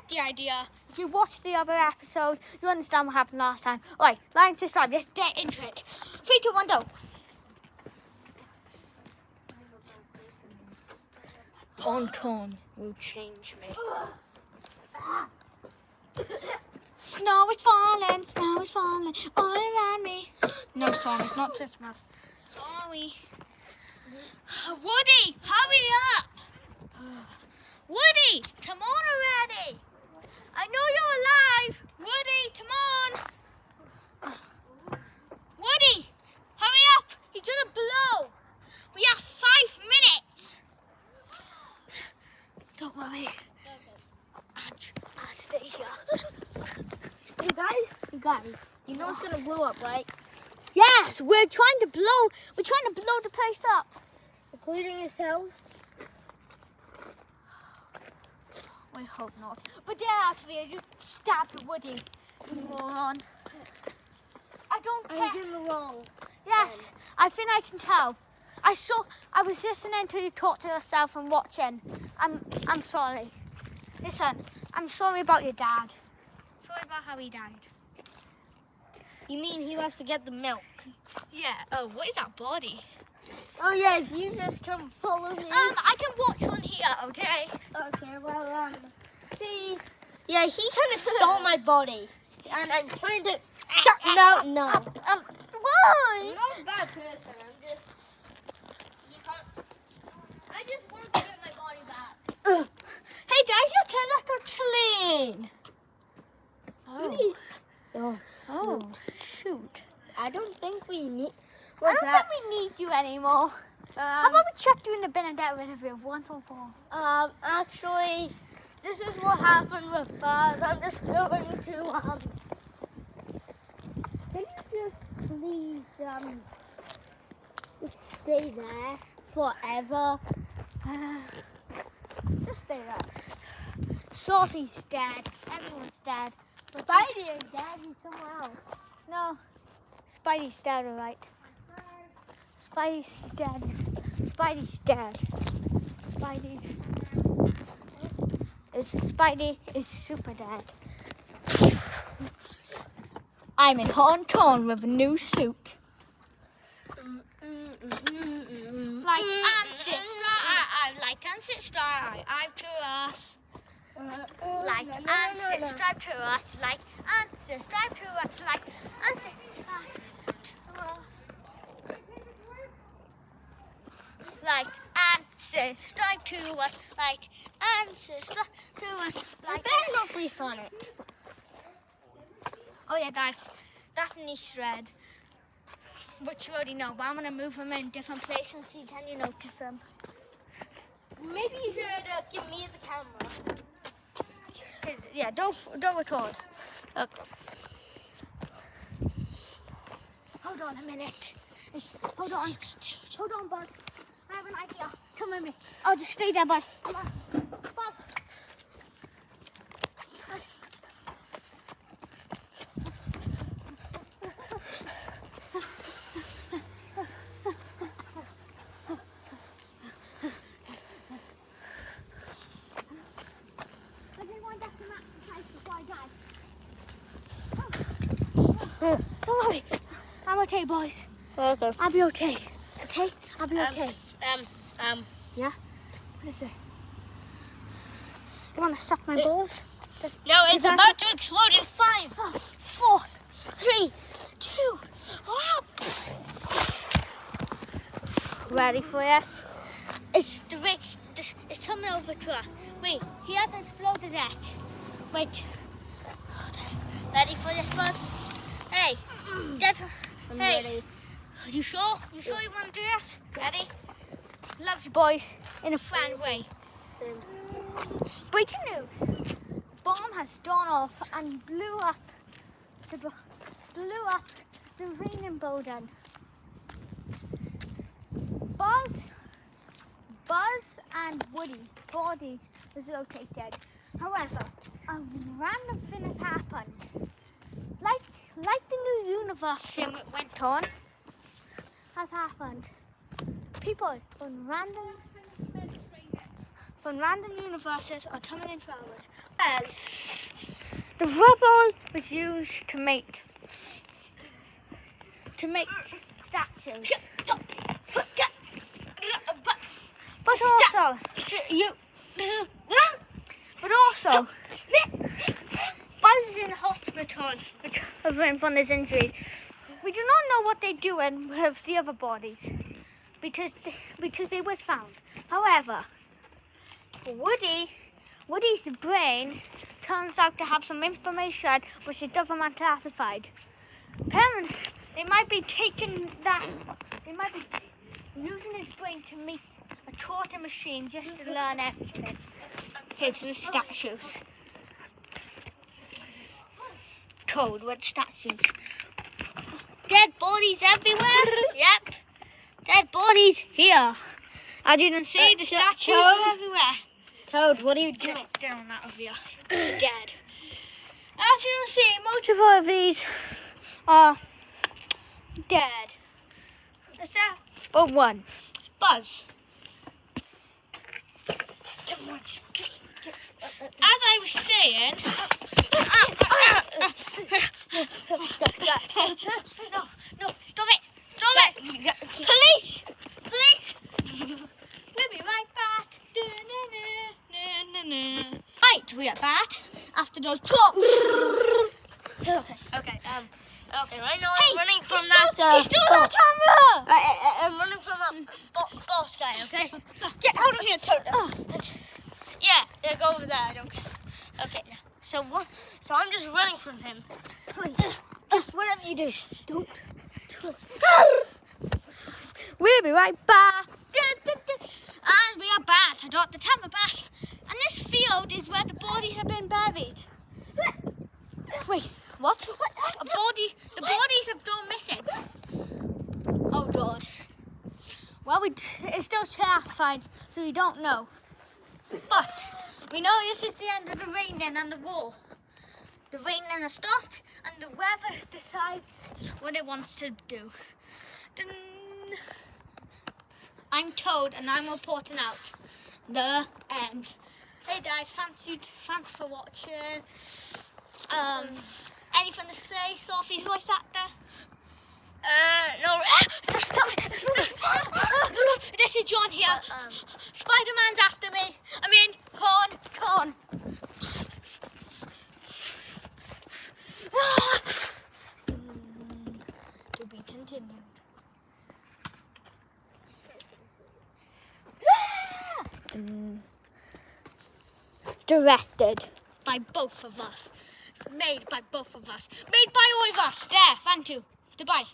get the idea. If you watched the other episode, you understand what happened last time. Alright, like and subscribe. Let's get into it. 3, 2, 1, go. Ponton will change me. Snow is falling all around me. No, sorry, it's not Christmas. Sorry. Woody, hurry up! Woody, come on already! I know you're alive! Woody, come on! Woody, hurry up! He's gonna blow! We have 5 minutes! Don't worry. I'll stay here. You guys, you know it's gonna blow up, right? Yes, we're trying to blow the place up. Including yourselves? I hope not. But there, actually, you stabbed Woody, you moron. I don't care. I was in the wrong. Yes, I think I can tell. I was listening to you talk to yourself and watching. I'm sorry. Listen, I'm sorry about your dad. Sorry about how he died. You mean he left to get the milk? Yeah. Oh, what is that body? Oh yes, you just come follow me. I can watch on here, okay? Okay, well, see. Yeah, he kind of stole my body, and I'm trying to. No. Why? I'm not a bad person. I'm just. You can't. I just want to get my body back. Hey, there's your teleport clean. Oh, shoot. I don't think we need. I don't think we need you anymore. How about we chuck you in the bin and get rid of you once and for all? Actually, this is what happened with Buzz. I'm just going to, Can you just please, just stay there forever? Just stay there. Salty's dead. Everyone's dead. Spidey is dead. He's somewhere else. No. Spidey's dead, alright. Spidey's dead. Spidey's dead. Spidey is super dead. I'm in Honton with a new suit. Like and subscribe to us. Like and subscribe to us. Like and subscribe to us. Like and subscribe to us. Like and subscribe to us. Like and subscribe to us. Like There's no free Sonic. Oh yeah, guys, that's an Easter egg, which you already know. But I'm gonna move them in different places. See, can you notice them? Maybe you should give me the camera. Yeah, don't record. Okay. Hold on a minute. Hold on, Buzz. I have an idea. Come with me. Oh, just stay there, Buzz. Come on, Buzz. Don't worry. I'm okay, boys. Okay. I'll be okay. Okay? I'll be okay. Yeah? What is it? You want to suck my balls? No, it's about to explode in 5, 4, 3, 2, Ready for this? It's coming over to us. Wait, he hasn't exploded yet. Wait. Ready for this, Buzz? Hey, Dad. I'm Hey, ready. you sure? You sure you want to do this? Ready? Love you, boys, in a friend way. Same. Breaking news. Bomb has gone off and blew up the Rainbow building. Buzz and Woody bodies was located. However, a random thing has happened. Like the new universe film that went on has happened. People from from random universes or tumbling travels. Well, the rubble was used to make statues. But also, Buzz is in hospital recovering from his injury. We do not know what they do with the other bodies because they was found. However, Woody's brain turns out to have some information which the government classified. Apparently, they might be using his brain to make a torture machine just to learn everything. Here's the statues. Toad with statues. Dead bodies everywhere. Yep. Dead bodies here. As you can see, the statues are everywhere. Toad, what are you doing? Get down out of here. Dead. As you can see, multiple of these are dead. Except but one. Buzz. As I was saying, no, stop it! Police! We'll be right back. Right, we are back after those pops. Okay, right now Hey, I'm running from he that. stole that camera! I'm running from that boss guy, okay? Get out of here, Toad. Yeah, go over there, I don't care. Okay, so I'm just running from him. Please, just whatever you do, don't trust me. We'll be right back. And we are back. I got the camera back. And this field is where the bodies have been buried. Wait, what? The bodies have gone missing. Oh God. Well, it's still classified, so we don't know. But we know this is the end of the raining and the war. The raining has stopped, and the weather decides what it wants to do. Dun. I'm Toad, and I'm reporting out. The end. Hey guys, thanks for watching. Anything to say? Sophie's voice actor? No. This is John here. Spider-Man's after me. I mean, Horn. To be continued. Directed by both of us. Made by both of us. Made by all of us. There, thank you. Goodbye.